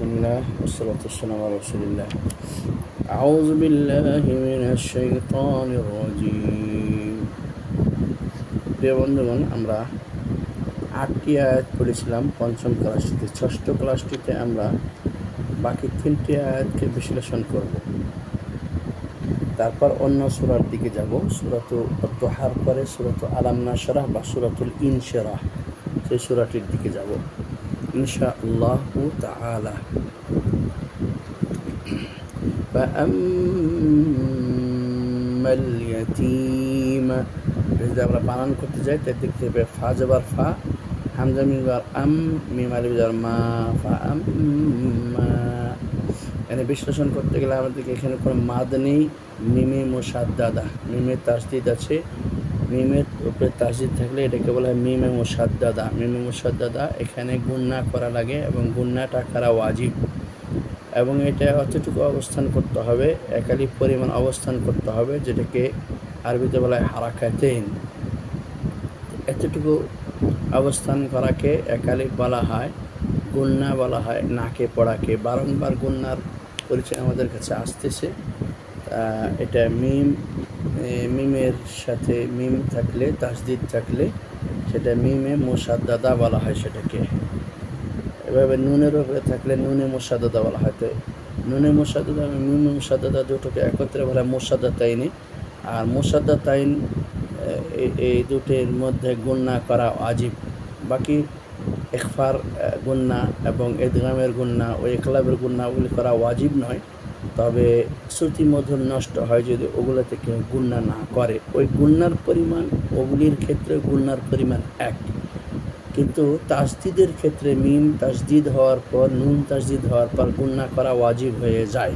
বিসমিল্লাহ ওয়াসসালাতু ওয়াসসালামু আলা রাসূলিল্লাহ আউযু বিল্লাহি মিনাশ শাইতানির রাজীম। প্রিয় বন্ধুগণ, আমরা 8টি আয়াত পড়েছিলাম পঞ্চম ক্লাসটিতে। ষষ্ঠ ক্লাসটিতে আমরা বাকি 3টি আয়াতকে বিশ্লেষণ করব, তারপর অন্য সূরার দিকে যাব। সূরাতুল দুহার পরে সূরাতুল আলাম নাশরাহ বা সূরাতুল ইনশিরাহ, সেই সূরাটির দিকে যাব ইনশাআল্লাহু তাআলা। ফাআম্মাল ইয়াতীমা, যদি আমরা বানান করতে যাই তাই দেখতে হবে ফা জবর ফা, হামজা মিম জবর আম, মিম আলিফ জবর মা, ফাআম্মা। এখানে বিশ্লেষণ করতে গেলে আমাদেরকে এখানে কোনো মাদ নেই, মিমে মুশাদ্দাদা, মিমে তাসদিদ আছে। মিমের উপরে তাসদিদ থাকলে এটাকে বলা হয় মিমে মুশাদ্দাদা। মিমে মুশাদ্দাদা এখানে গুন্না করা লাগে এবং গুন্নাটা করা ওয়াজিব, এবং এটা অতটুকু অবস্থান করতে হবে, একালি পরিমাণ অবস্থান করতে হবে, যেটাকে আরবিতে বলা হয় হারাকাতেইন। এতটুকু অবস্থান করাকে একালি বলা হয়, গুন্না বলা হয় নাকে পড়াকে। বারংবার গুন্নার পরিচয় আমাদের কাছে আসতেছে। এটা মিমের সাথে মিম থাকলে, তাসদিদ থাকলে সেটা মিমে মুশাদ্দাদা বলা হয় সেটাকে। এভাবে নুনের উপরে থাকলে নুনে মুশাদ্দাদা বলা হয়। তো নুনে মুশাদ্দাদা এবং মিমে মুশাদ্দাদা দুটোকে একত্রে বলা হয় মুশাদ্দাতাইনি। আর মুশাদ্দাতাইন এই দুটির মধ্যে গুন্না করা ওয়াজিব। বাকি ইখফার গুন্না এবং ইদগামের গুন্না ও ইকলাবের গুন্না ওগুলি করা ওয়াজিব নয়, তবে শ্রুতি মধুর নষ্ট হয় যদি ওগুলো থেকে গুন্না না করে। ওই গুন্নার পরিমাণ ওগুলির ক্ষেত্রে গুন্নার পরিমাণ এক, কিন্তু তাসদিদের ক্ষেত্রে মিম তাসদিদ হওয়ার পর, নুন তাসদিদ হওয়ার পর গুন্না করা ওয়াজিব হয়ে যায়।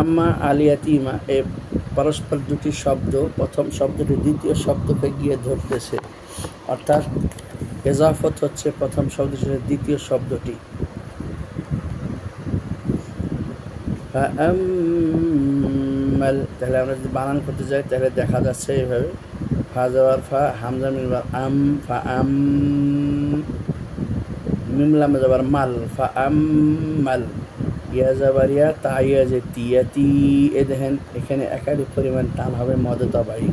আম্মা আলিয়াতিমা এ পরস্পর দুটি শব্দ, প্রথম শব্দটি দ্বিতীয় শব্দকে গিয়ে ধরতেছে, অর্থাৎ ইজাফত হচ্ছে প্রথম শব্দের সাথে দ্বিতীয় শব্দটি। তাহলে আমরা যদি বানান করতে যাই তাহলে দেখা যাচ্ছে এইভাবে ফা জবর ফা, হামজা মিম জবর আম, ফা আম, মিম লাম জবর মাল, ফা আম্মাল, ইয়া জবর ইয়া, তা ইয়া যে তিয়াতি। এ দেখেন এখানে একাধিক পরিমাণ টান হবে মদ তাবাই।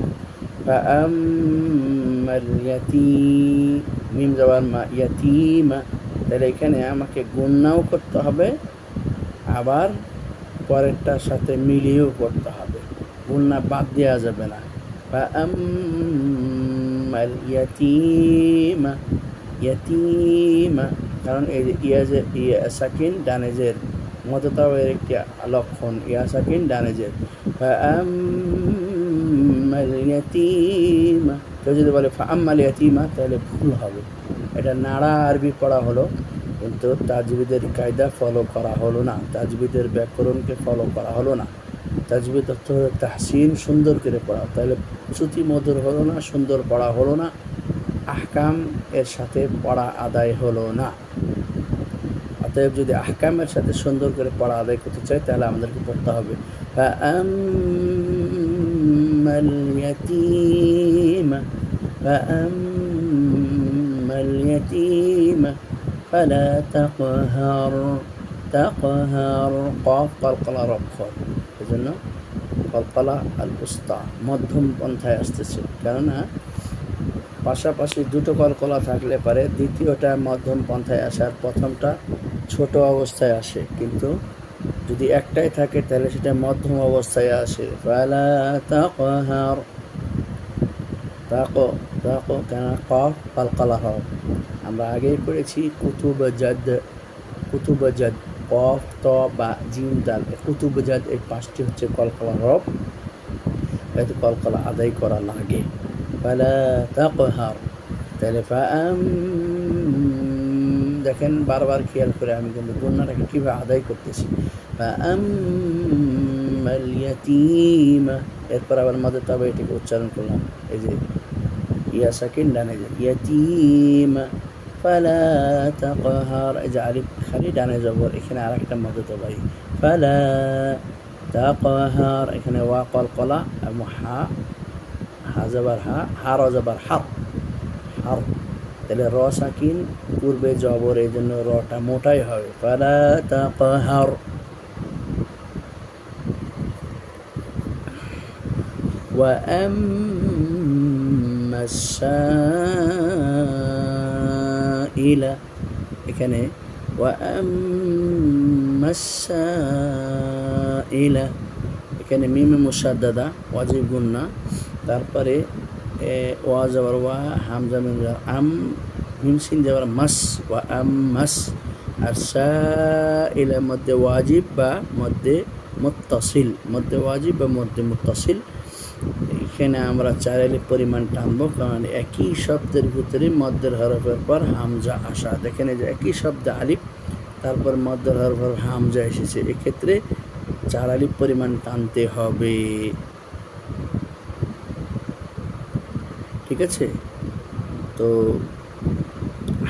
ফা আম্মাল ইয়াতীম, মিম জবর মা, ইয়াতীমা। তাহলে এখানে আমাকে গুন্নাও করতে হবে, আবার পরেরটার সাথে মিলিয়েও করতে হবে, গুন্না বাদ দেওয়া যাবে না। ফাআম্মাল ইয়াতীমা, ইয়াতীমা, কারণ এই ইয়া যে ইয়া সাকিন ডানেজের মততাওয়ের একটি লক্ষণ, ইয়া সাকিন ডানেজের। ফাআম্মাল ইয়াতীমা, কেউ যদি বলে ফাআম্মাল ইয়াতীমা তাহলে ভুল হবে। এটা নাড়া আরবি পড়া হলো, কিন্তু তাজবিদের কায়দা ফলো করা হলো না, তাজবিদের ব্যাকরণকে ফলো করা হলো না। তাজবিদ অর্থ হলো তাহসিন, সুন্দর করে পড়া, তাহলে শ্রুতি মধুর হলো না, সুন্দর পড়া হলো না, আহকাম এর সাথে পড়া আদায় হলো না। অতএব যদি আহকামের সাথে সুন্দর করে পড়া আদায় করতে চাই তাহলে আমাদেরকে পড়তে হবে ফাআম্মাল ইয়াতীমা, ফাআম্মাল ইয়াতীমা ফালা তাকহার, তাকহার, কফ কলকলা রক্ষর, এজন্য কলকলা আল উস্তা মধ্যম পন্থায় আসতেছে। কেননা পাশাপাশি দুটো কলকলা থাকলে পারে দ্বিতীয়টা মধ্যম পন্থায় আসে আর প্রথমটা ছোট অবস্থায় আসে, কিন্তু যদি একটাই থাকে তাহলে সেটা মধ্যম অবস্থায় আসে। ফালা তাকহার, তাকো, তাকো, কেন কফ কলকলা হও। আমরা আগেই পড়েছি কুতুব জাদ, কুতুব জাদ, কফ ত বা জিম দাল, কুতুব জাদ এই 5টি হচ্ছে কলকলা হরফ, এত কলকলা আদায় করা লাগে। ফালা তাকহার, তাহলে দেখেন বারবার খেয়াল করে আমি কিন্তু গুন্নাটাকে কীভাবে আদায় করতেছি। ফাআম্মাল ইয়াতীমা, এরপর আবার মধ্যে তবে এটাকে উচ্চারণ করলাম, এই যে ইয়া সাকিন ডানে যে ইয়াতীমা, ফালা তাকহার, এই যে আলিফ খালি ডানে জবর, এখানে আর একটা মধ্যে তবাই, ফালা তাকহার, এখানে ওয়া কলকলা এবং হা, হা জবর হা, হা র জবর হার, হার, তাহলে র সাকিন পূর্বে জবর, এই জন্য রটা মোটাই হবে, ফালা তাকহার। ওয়া আম্মাস সাইলা, এখানে ওয়া আম্মাস সাইলা, এখানে মিমে মুশাদ্দাদা ওয়াজিব গুন্না, তারপরে ওয়া যাবার ওয়া, হামজা মিম যাবার আম, মিম সিন যাবার মাস, ওয়া আম্মাস। আর সাইলের মধ্যে ওয়াজিব বা মধ্যে মুত্তাসিল, মধ্যে ওয়াজিব বা মধ্যে মুত্তাসিল। এখানে আমরা 4 আলিফ পরিমাণ টানবো, কারণ একই শব্দের ভিতরে মধ্যের হরফের পর হামজা আসা। দেখেন এই যে একই শব্দে আলিফ, তারপর মধ্যের হরফের হামজা এসেছে, এক্ষেত্রে 4 আলিফ পরিমাণ টানতে হবে। ঠিক আছে? তো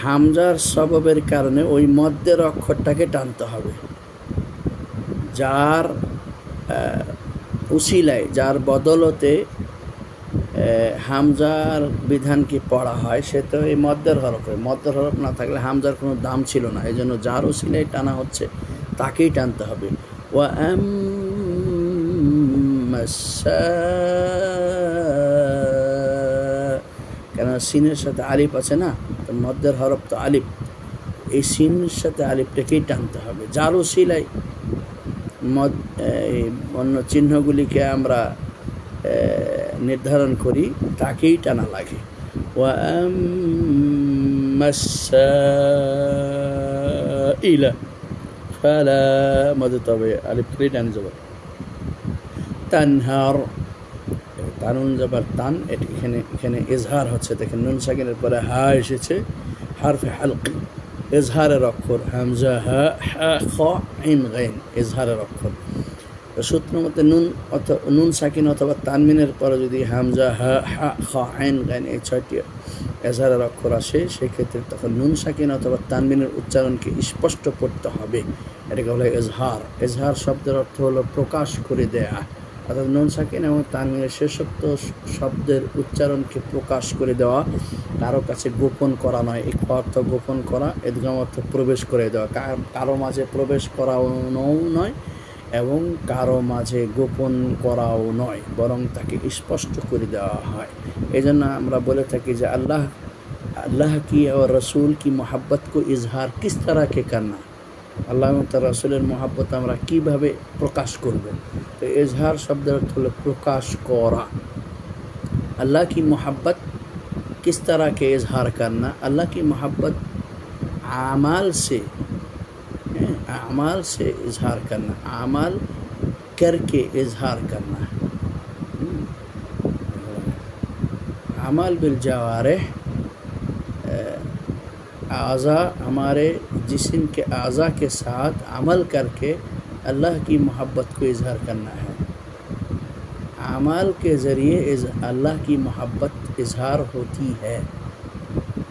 হামজার সববের কারণে ওই মধ্যের অক্ষরটাকে টানতে হবে, যার উসিলায়, যার বদলতে হামজার বিধানকে পড়া হয়, সে তো এই মধ্যের হরফে। মধ্যের হরফ না থাকলে হামজার কোনো দাম ছিল না, এই জন্য যার উসিলায় টানা হচ্ছে তাকেই টানতে হবে। ওয়া আম্মাস, কেন সিনের সাথে আলিফ আছে না, তো মধ্যের হরফ তো আলিফ, এই সিনের সাথে আলিফটাকেই টানতে হবে। যার উসিলায় অন্য চিহ্নগুলিকে আমরা নির্ধারণ করি তাকেই টানা লাগে। ওয়া আম্মাস সাইলা ফালা, মধ্যে তবে আলিফটাকেই টানে যাব। তানহার, তানুন যাবার তান, এখানে ইজহার হচ্ছে। দেখেন নুন সাকিনের পরে হা এসেছে, হারফে হালকি, ইজহারের অক্ষর, হামজা হা হা খ আইন গাইন, ইজহারের অক্ষর। সূত্র মতে নুন সাকিন অথবা তানমিনের পরে যদি হামজা হা হা খ আইন গাইন এই 6টি ইজহারের অক্ষর আসে, সেক্ষেত্রে তখন নুন সাকিন অথবা তানমিনের উচ্চারণকে স্পষ্ট পড়তে হবে, এটাকে বলে ইজহার। ইজহার শব্দের অর্থ হলো প্রকাশ করে দেয়া, অর্থাৎ নুন সাকিন এবং তানমিনের শেষোক্ত শব্দের উচ্চারণকে প্রকাশ করে দেওয়া, কারো কাছে গোপন করা নয়। এক অর্থ গোপন করা, ইদগাম অর্থ প্রবেশ করে দেওয়া, কারো মাঝে প্রবেশ করাও নয় এবং কারো মাঝে গোপন করাও নয়, বরং তাকে স্পষ্ট করে দেওয়া হয়। এই জন্য আমরা বলে থাকি যে अल्लाह की और रसूल की मोहब्बत को इजहार किस तरह के करना, আল্লাহ এবং তার রাসূলের মোহাব্বত আমরা কীভাবে প্রকাশ করব। তো ইজহার শব্দের অর্থ হলো প্রকাশ করা। अल्लाह की मोहब्बत किस तरह के इजहार करना, अल्लाह की मोहब्बत आमाल से इजहार करना, आमाल करके इजहार करना। अमाल बिल जवारिह, आज़ा, हमारे जिस्म के आज़ा के साथ अमल करके अल्लाह की मोहब्बत को इजहार करना है। अमाल के ज़रिए अल्लाह की मोहब्बत इजहार होती है।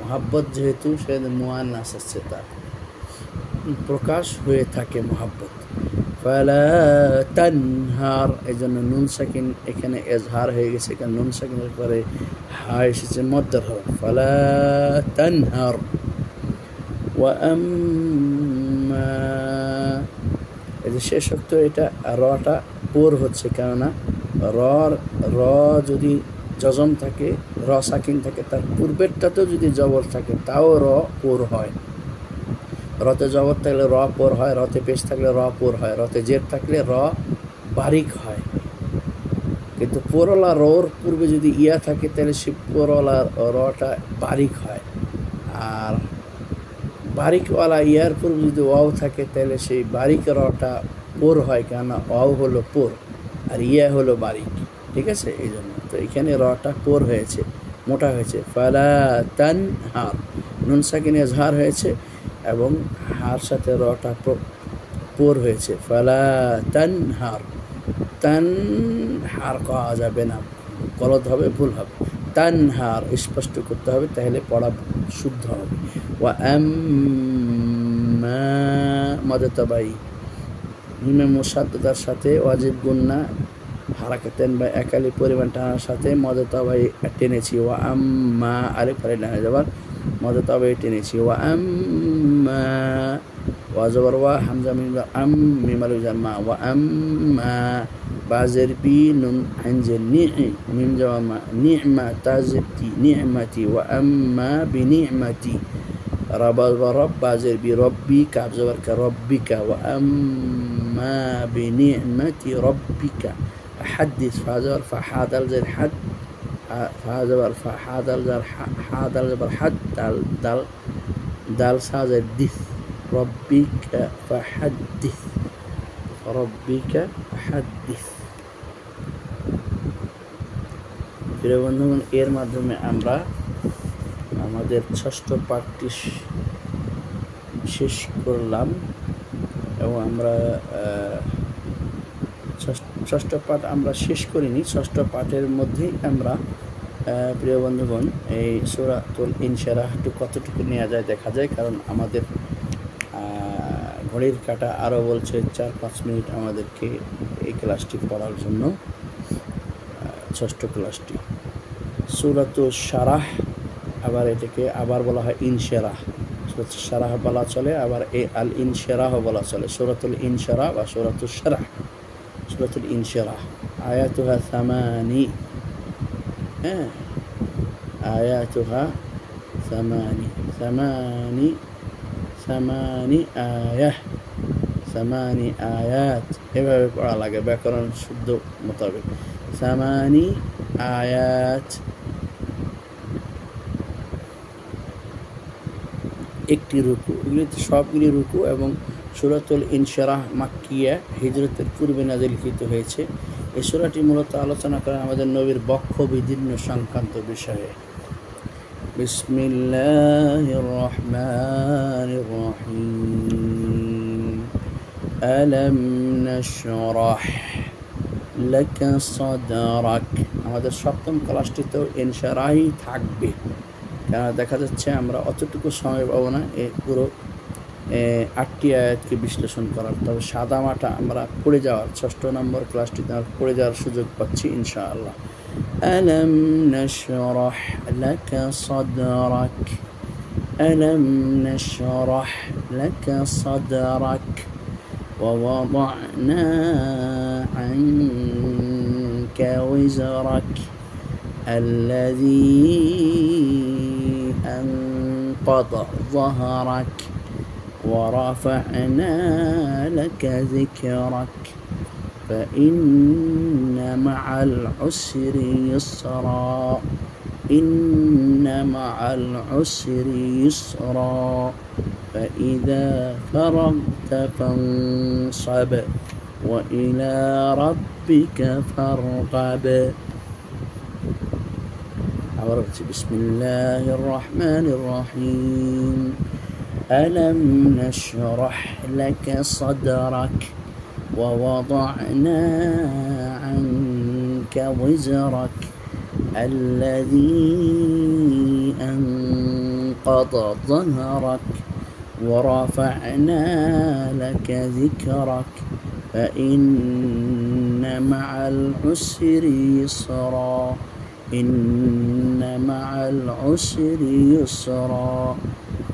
मोहब्बत जेहेतु शायद मुआन्नास से था, प्रकाश हुए था के मोहब्बत। ফালা তানহার, এই জন্য নুন সাকিন এখানে এজহার হয়ে গেছে, কারণ নুন সাকিনের পরে হা এসেছে মধ্যের হরফ। ফালা তানহার। ওয়া আম্মা, এই যে শেষোক্ত এটা রটা পোর হচ্ছে, কেননা র যদি জজম থাকে, র সাকিন থাকে, তার পূর্বেরটাতেও যদি জবর থাকে তাও র পোর হয়। রতে জবর থাকলে র পোর হয়, রতে পেশ থাকলে র পোর হয়, রতে জের থাকলে র বারিক হয়। কিন্তু পোরওয়ালা রর পূর্বে যদি ইয়া থাকে তাহলে সে পোরওয়ালা রটা বারিক হয়, আর বারিকওয়ালা ইয়ার পূর্বে যদি ওয়াও থাকে তাহলে সেই বারিক রটা পোর হয়, কেননা ওয়াও হলো পোর আর ইয়া হলো বারিক। ঠিক আছে? এই জন্য তো এখানে রটা পোর হয়েছে, মোটা হয়েছে। ফালা তানহার, নুন সাকিন ইজহার হয়েছে এবং হার সাথে রটা পোর হয়েছে। ফালা তানহার, তানহার কওয়া যাবে না, গলত হবে, ভুল হবে। তানহার স্পষ্ট করতে হবে, তাহলে পড়া শুদ্ধ হবে। ওয়া আম্মা, মদে তবাই, মিমে মুশাদ্দাদার সাথে ওয়াজিব গুন্না হারাকাতেন বা একালি পরিমাণ টানার সাথে মদে তবাই টেনেছি। ওয়া আম্মা, আলিফ পরে ডানে যাবার মধ্যে তবে টেনেছি ওয়া আম্মা ওয়া জবর ওয়া হামজা মিম আম মিম আলিফ জার মা ওয়া আম্মা বাজের বি নুন আনজের নি মিম জবর মা নি'মা তাজের তি নি'মাতি ওয়া আম্মা বিনি'মাতি রাবা রব বাজের বি রব্বি কাব জবর কা রব্বিকা ওয়া আম্মা বিনি'মাতি রব্বিকা حدث فازر فحادل زي الحد فازر فحادل زي حادل زي الحد دال دال دال سازر دث ربك فحدث ربك فحدث প্রিয় বন্ধুগণ এর মাধ্যমে আমরা আমাদের ষষ্ঠ পাঠটি শেষ করলাম এবং আমরা ষষ্ঠ পাঠ আমরা শেষ করিনি ষষ্ঠ পাঠের মধ্যেই আমরা প্রিয় বন্ধুগণ এই সূরাতুল ইনশিরাহ কতটুকু নেওয়া যায় দেখা যায় কারণ আমাদের ঘড়ির কাঁটা আরও বলছে 4-5 মিনিট আমাদেরকে এই ক্লাসটি পড়ার জন্য ষষ্ঠ ক্লাসটি সূরাতুল শারাহ আবার এটাকে আবার বলা হয় ইনশিরাহ সূরাতুল শারাহ বলা চলে আবার এই আল ইনশিরাহ বলা চলে সূরাতুল ইনশিরাহ বা সূরাতুল শারাহ সূরাতুল ইনশিরাহ আয়াতুহা 8 আয়াতুহা 8 আয়াত 8 আয়াত এভাবে পড়া লাগে ব্যাকরণ শুদ্ধ মোতাবেক 8 আয়াত একটি রুকু এগুলি সবগুলি রুকু এবং সূরাতুল ইনশিরাহ মাক্কিয়া হিজরতের পূর্বে নাযিলকৃত হয়েছে এই সূরাটি মূলত আলোচনা করে আমাদের নবীর বক্ষ বিদীর্ণ সংক্রান্ত বিষয়ে বিসমিল্লাহির রহমানির রহিম আলাম নাশরাহ লাকা সাদরাক আমাদের সপ্তম ক্লাসটিতেও ইনশিরাহই থাকবে কারণ দেখা যাচ্ছে আমরা অতটুকু সময় পাবো না এই পুরো 8টি আয়াতকে বিশ্লেষণ করার তবে সাদা মাটা আমরা পড়ে যাওয়ার ষষ্ঠ নম্বর ক্লাসটিতে আমরা পড়ে যাওয়ার সুযোগ পাচ্ছি ইনশাআল্লাহ আলাম নাশরাহ লাকা সাদরাক আলাম নাশরাহ লাকা সাদরাক ووضعنا عنك وزرك الذي أنقض ظهرك ورفعنا لك ذكرك فإن مع العسر يسرا إن مع العسر يسرا فإذا فرغت فانصب وإلى ربك فارغب بسم الله الرحمن الرحيم ألم نشرح لك صدرك ووضعنا عنك وزرك الذي أنقض ظهرك ورفعنا لك ذكرك فإن مع العسر يسرا إن مع العسر يسرا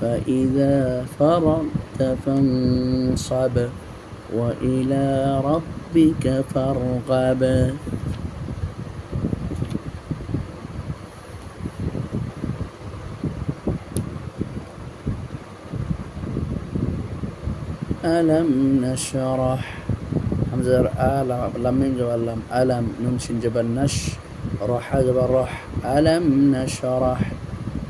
فإذا فرغت فانصب وإلى ربك فارغب ألم نشرح همزة لم جبل لم ألم نون شين جبل نش روح جبل روح ألم نشرح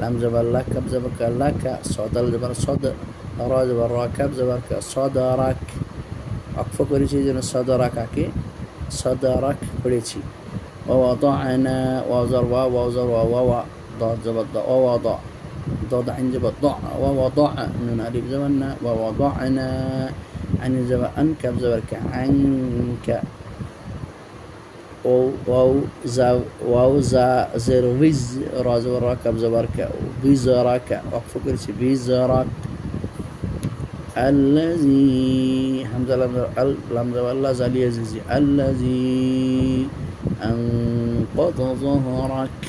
لم جبل لك بزبك لك صدر جبل صدر را جبل راكب جبل صدرك أكفو كريشي جن صدرك أكي صدرك كريشي ووضعنا ووزر ووزر ووضع ضاد جبل ووضع ضاد عن جبل ضع ووضع من ألف جبلنا ووضعنا عن جبل أنكب جبلك عنك واو زا زر وز راز وراكب زبرك بزرك أكفو كريشي بزرك الذي حمزة لم الله زالي زيزي الذي أنقض ظهرك